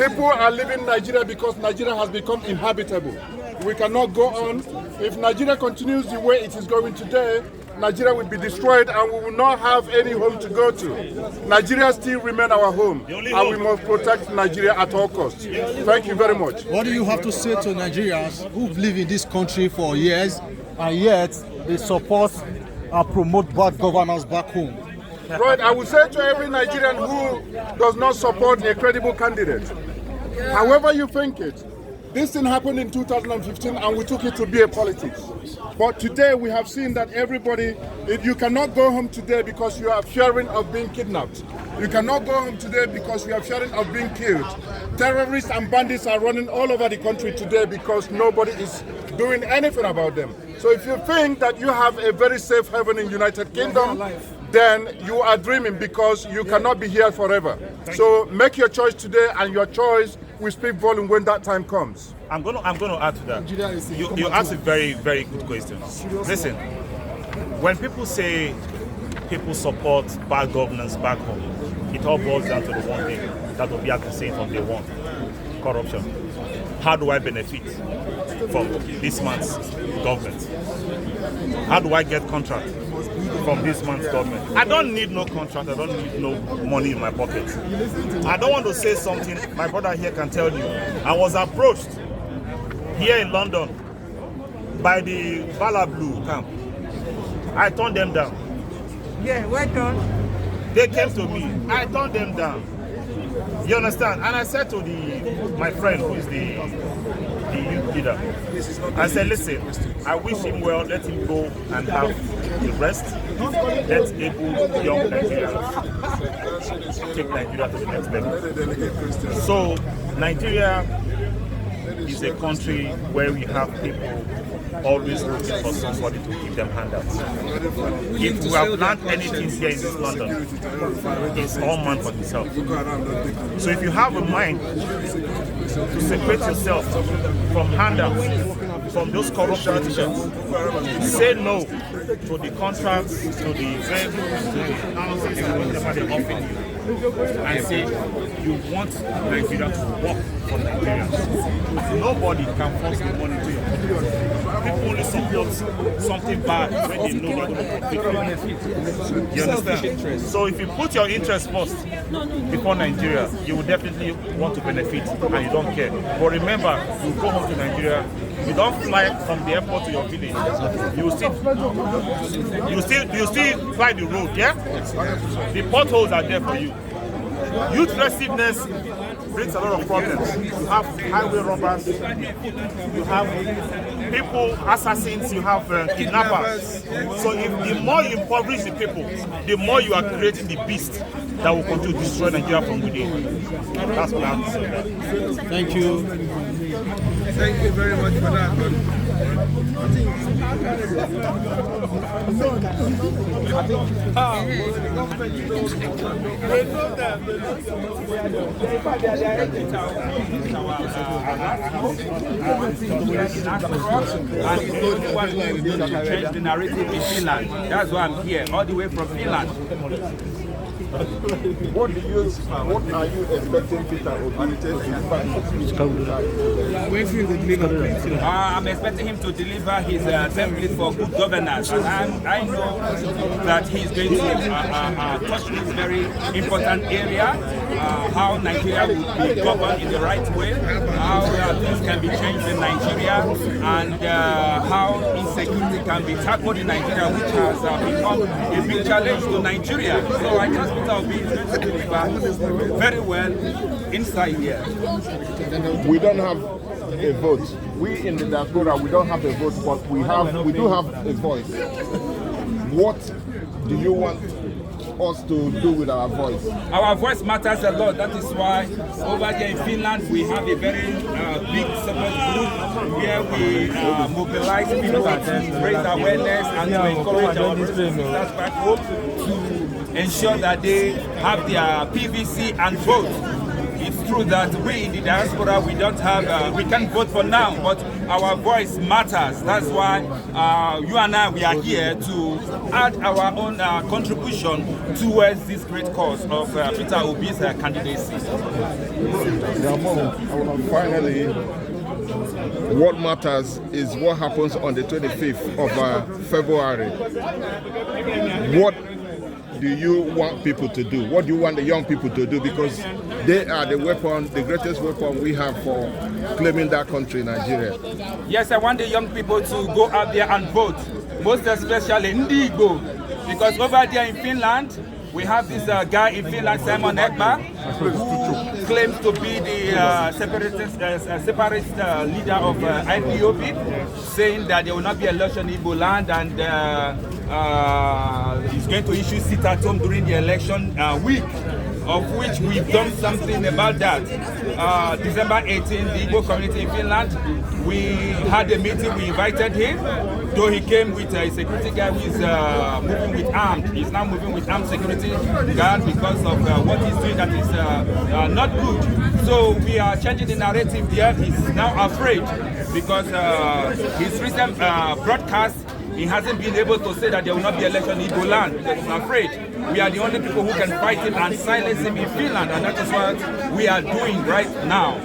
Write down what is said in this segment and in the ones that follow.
People are leaving Nigeria because Nigeria has become inhabitable. We cannot go on. If Nigeria continues the way it is going today, Nigeria will be destroyed and we will not have any home to go to. Nigeria still remains our home and we must protect Nigeria at all costs. Thank you very much. What do you have to say to Nigerians who've lived in this country for years and yet they support and promote bad governance back home? Right, I would say to every Nigerian who does not support a credible candidate, however you think it, this thing happened in 2015 and we took it to be a politics. But today we have seen that everybody, you cannot go home today because you are fearing of being kidnapped. You cannot go home today because you are fearing of being killed. Terrorists and bandits are running all over the country today because nobody is doing anything about them. So if you think that you have a very safe haven in United Kingdom, then you are dreaming because you cannot be here forever. So make your choice today and your choice will speak volume when that time comes. I'm going to add to that. You asked a very, very good question. Listen, when people say people support bad governance back home, it all boils down to the one thing that will be at the same from day one: corruption. How do I benefit from this month's government? How do I get contract from this month's government? I don't need no contract. I don't need no money in my pocket. I don't want to say something my brother here can tell you. I was approached here in London by the Bala Blue camp. I turned them down. Yeah, well done. They came to me. I turned them down. You understand? And I said to my friend who is the youth leader, I said, listen, I wish him well. Let him go and have the rest. Let's able young Nigerians take Nigeria to the next level. So Nigeria is a country where we have people always looking for somebody to give them handouts. If we have learned anything here in this London, it's all man for himself. So if you have a mind to separate yourself from handouts, from those corrupt politicians, say no to the contracts, to the vehicles, to the houses, and whatever they offer you, and say you want Nigeria to work for Nigerians. Nobody can force the money to your pocket. People only support something bad when they know they're going to profit. You understand? So if you put your interest first before Nigeria, you will definitely want to benefit and you don't care. But remember, you go home to Nigeria, you don't fly from the airport to your village. You still fly the road, yeah? The potholes are there for you. Youth restiveness brings a lot of problems. You have highway robbers, you have people, assassins, you have kidnappers. So if the more you impoverish the people, the more you are creating the beast that will continue to destroy Nigeria from within. That's what I have to say. Thank you. Thank you very much for that. And he's the only one who is going to change the narrative in Finland. That's why I'm here, all the way from Finland. What are you expecting Peter Obi to deliver? I'm expecting him to deliver his template for good governance, and I know that he's going to touch this very important area, how Nigeria will be governed in the right way, how things can be changed in Nigeria, and how insecurity can be tackled in Nigeria, which has become a big challenge to Nigeria. So I just Peter Obi is going to deliver very well inside here. We don't have a vote. We in the diaspora, we don't have a vote, but we do have a voice. What do you want us to do with our voice? Our voice matters a lot. That is why over here in Finland we have a very big support group where we mobilize people to raise awareness and to encourage our sisters back home to ensure that they have their PVC and vote. it's true that we in the diaspora, we don't have, we can't vote for now, but our voice matters. That's why you and I, we are here to add our own contribution towards this great cause of Peter Obi's candidacy. Finally, what matters is what happens on the 25th of February. What do you want people to do? What do you want the young people to do? Because they are the weapon, the greatest weapon we have for claiming that country, Nigeria. Yes, I want the young people to go out there and vote, most especially Ndigo, because over there in Finland, we have this guy in Finland, Simon Ekberg, who claims to be the separatist leader of IPOB, saying that there will not be election in Igbo land, and he's going to issue sit-at-home during the election week, of which we've done something about that. December 18th, the Igbo community in Finland, we had a meeting, we invited him, though he came with a security guy who is moving with armed. He's now moving with armed security guard because of what he's doing that is not good. So we are changing the narrative there. He's now afraid because his recent broadcast, he hasn't been able to say that there will not be election in Igbo land because he's afraid. We are the only people who can fight him and silence him in Finland, and that is what we are doing right now.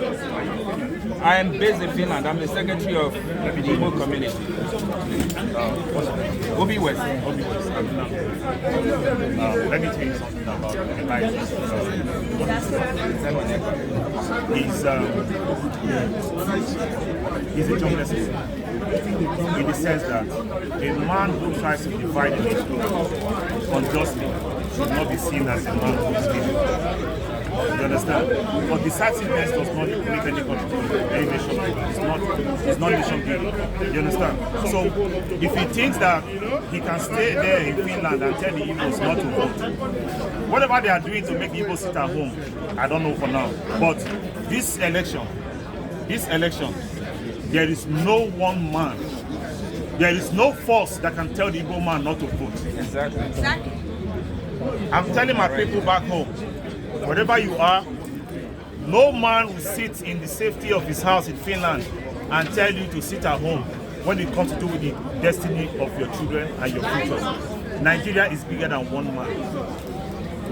I am based in Finland. I'm the secretary of the Igbo community. Obi West. Let me tell you something about he's a journalist in the sense that a man who tries to divide the nation unjustly should not be seen as a man who is living. You understand? But decisiveness does not make any contribution, any nation building. It's not nation building. You understand? So if he thinks that he can stay there in Finland and tell the Igbos not to vote, whatever they are doing to make the Igbos sit at home, I don't know for now. But this election, there is no one man, there is no force that can tell the Igbo man not to vote. Exactly. I'm telling my people back home, wherever you are, no man will sit in the safety of his house in Finland and tell you to sit at home when it comes to do with the destiny of your children and your future. Nigeria is bigger than one man.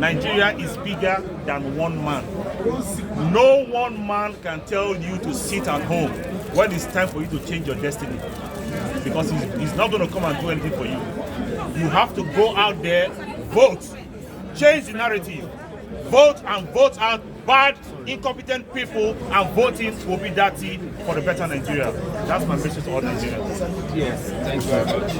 Nigeria is bigger than one man. No one man can tell you to sit at home when it's time for you to change your destiny, because he's not going to come and do anything for you. You have to go out there, vote, change the narrative. Vote and vote out bad, incompetent people, and voting will be dirty for the better Nigeria. That's my message to all Nigerians. Yes, thank you very much.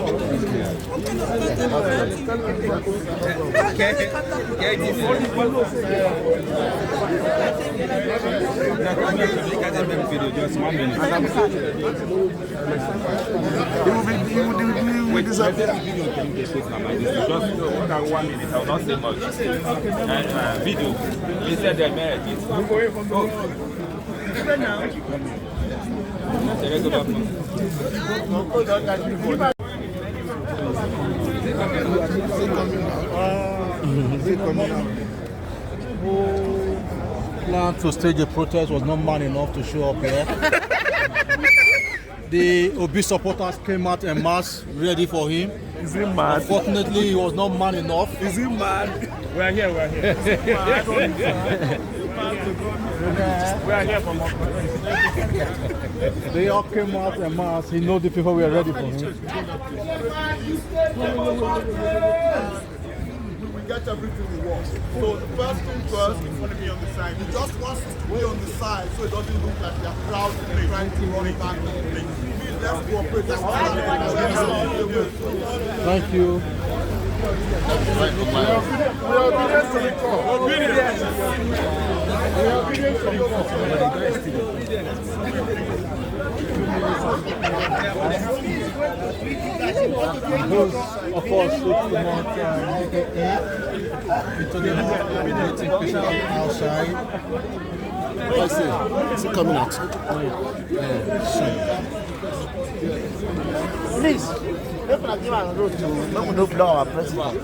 Just 1 minute. Just 1 minute. I will not say much. Video. He said that man. Plan to stage a protest was not man enough to show up here. The Obi supporters came out en masse ready for him. Is he mad? Unfortunately, he was not man enough. Is he mad? We're here. We're here for more. They all came out en masse. He knows the people were ready for him. We get everything we want. So the first thing first, we want to be on the side. He just wants us to be on the side so it doesn't look like they're crowding and trying to run it back to the place. Please, let's cooperate. Thank you. We are obedient to the call. Obedience to the Those of us who promote into the meeting people outside. I see. It's coming out. Please. If I give a road to no blow our president.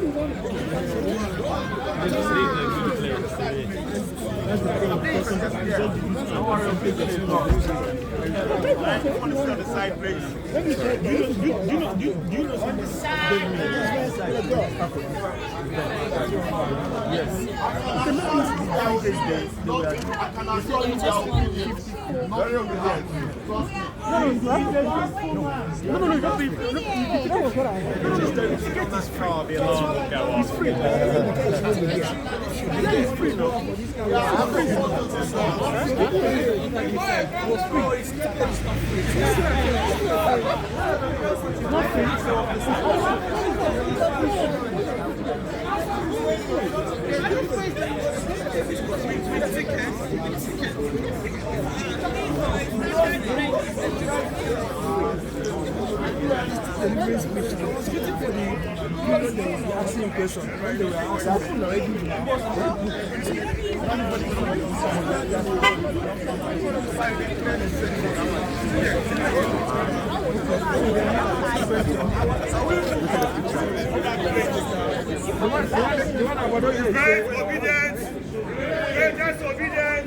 Very obedient. Just obedient.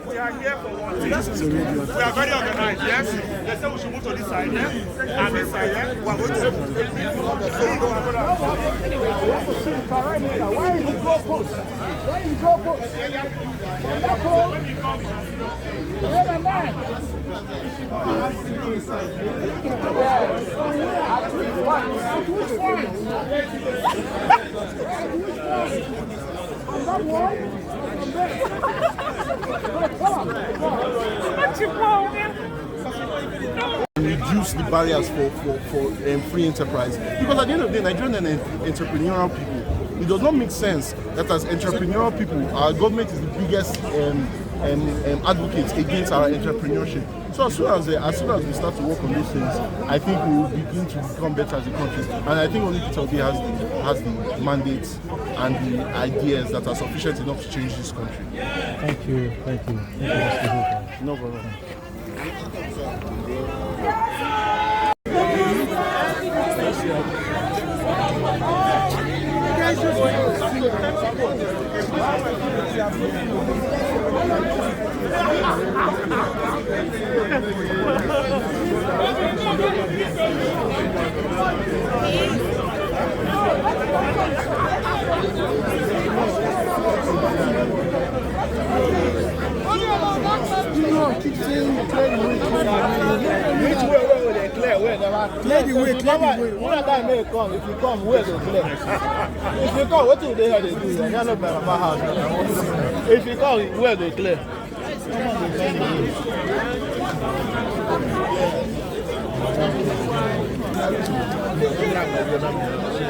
We are here for one thing. We are very organized, yes? They say we should move to this side, yeah? And this side, yeah? We are going to Why you go post? Why you go post? Reduce the barriers for free enterprise, because at the end of the day, Nigerian entrepreneurial people, it does not make sense that as entrepreneurial people, our government is the biggest advocates against our entrepreneurship. So as soon as we start to work on those things, I think we will begin to become better as a country. And I think only Peter Obi has the mandates and the ideas that are sufficient enough to change this country. Thank you. No problem. Which way will they clear? Clear the way. One of them may come. If you come, where they clear? If you come, what do they have to do? They are not better about house. If you come, where they clear?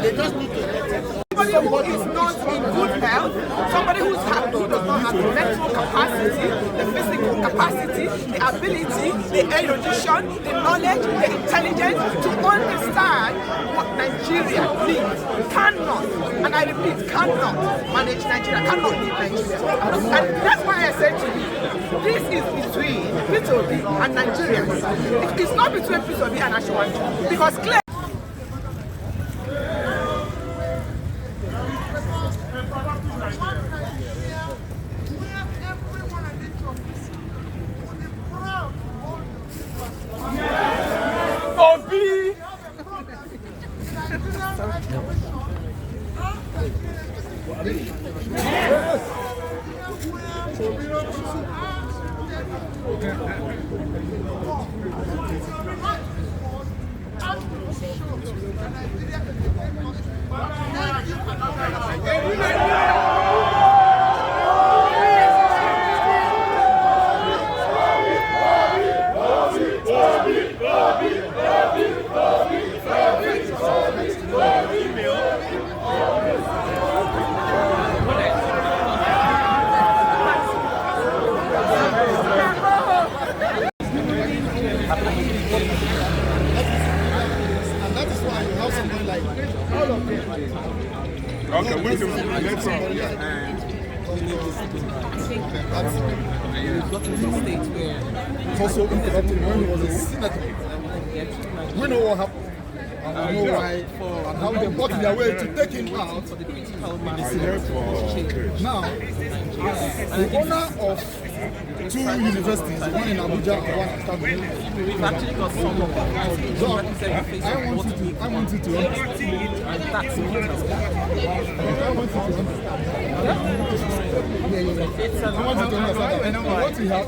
They just need to somebody who is not in good health, somebody who does not have the mental capacity, the physical capacity, the ability, the erudition, the knowledge, the intelligence to understand what Nigeria needs, cannot, and I repeat, cannot manage Nigeria, cannot lead Nigeria. And that's why I said to you, this is between Peter Obi and Nigerians. It's not between Peter Obi and Ashwanti, because clearly also interrupted when he was a senator. We know what happened. I know why and how they got their way to take him out. Now, the owner of 2 universities, one in Abuja and one in Kaduna. We've actually got some of them. So, I want you to understand. And that's important. I want you to understand. What he has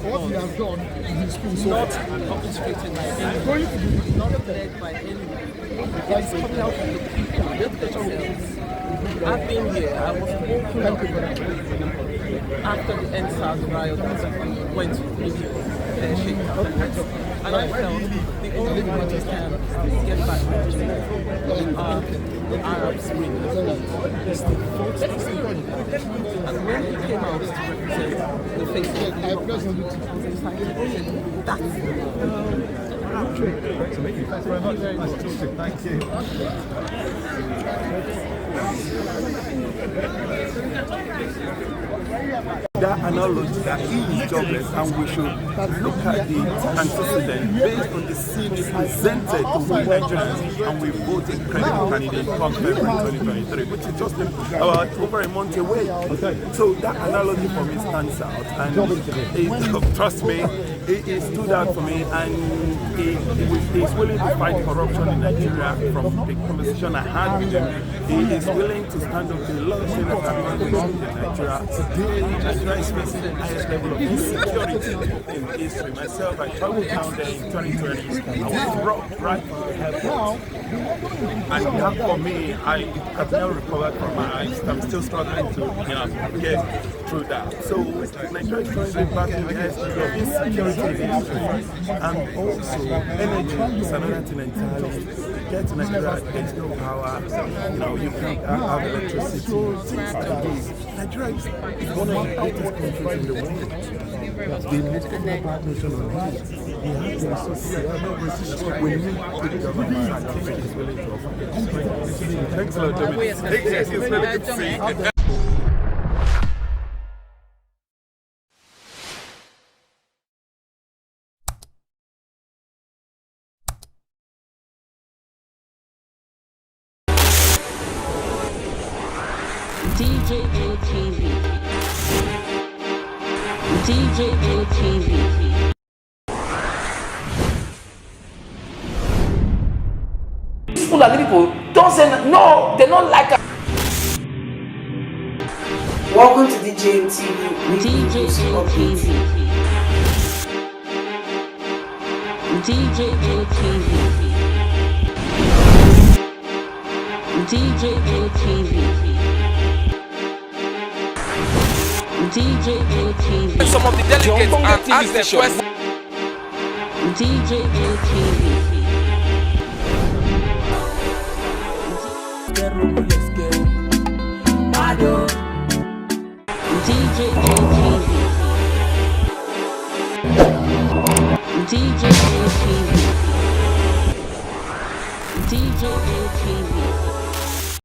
done in his school so Not orchestrated by anyone, not led by anyone. It is coming out from the people, themselves. I've been here, I was woken after the NSAS riot that went to the shake. And I felt the only way we can get back to the Arab Spring is to vote this in. And when he came out to represent the face of the people, that's Thanks very much. Nice to talk to you. Thank you. That analogy that he is jobless and we should look at the antecedent based on the CV presented to we Nigerians and we voted credible candidate come February 2023, which is just about over a month away. So that analogy for me stands out and trust me, it stood out for me and he is willing to fight corruption in Nigeria. From the conversation I had with him, he is willing to stand up to a lot of senators in Nigeria. Today, is facing the highest level of insecurity in history. Myself, I traveled down there in 2020. I was robbed right from the airport. And that for me, I have never recovered from my eyes. I'm still struggling to get through that. So Nigeria is currently back in the highest level of insecurity in history. And also, energy is another thing entirely. Get to Nigeria, there's no power, you can't have electricity. Things like this. Nigeria is one of the greatest countries in the world. The most developed nation on earth. They have the resources. We need the government that is willing to offer. Thanks a lot, Jimmy. It's really good to see you. DJ ATV. DJ ATV. These Fulani people don't say no, they don't like us. Welcome to DJ ATV. DJ ATV. DJ ATV. DJ ATV. DJ ATV. Some of the delegates and ask them questions. DJ ATV. DJ ATV. DJ ATV. DJ ATV.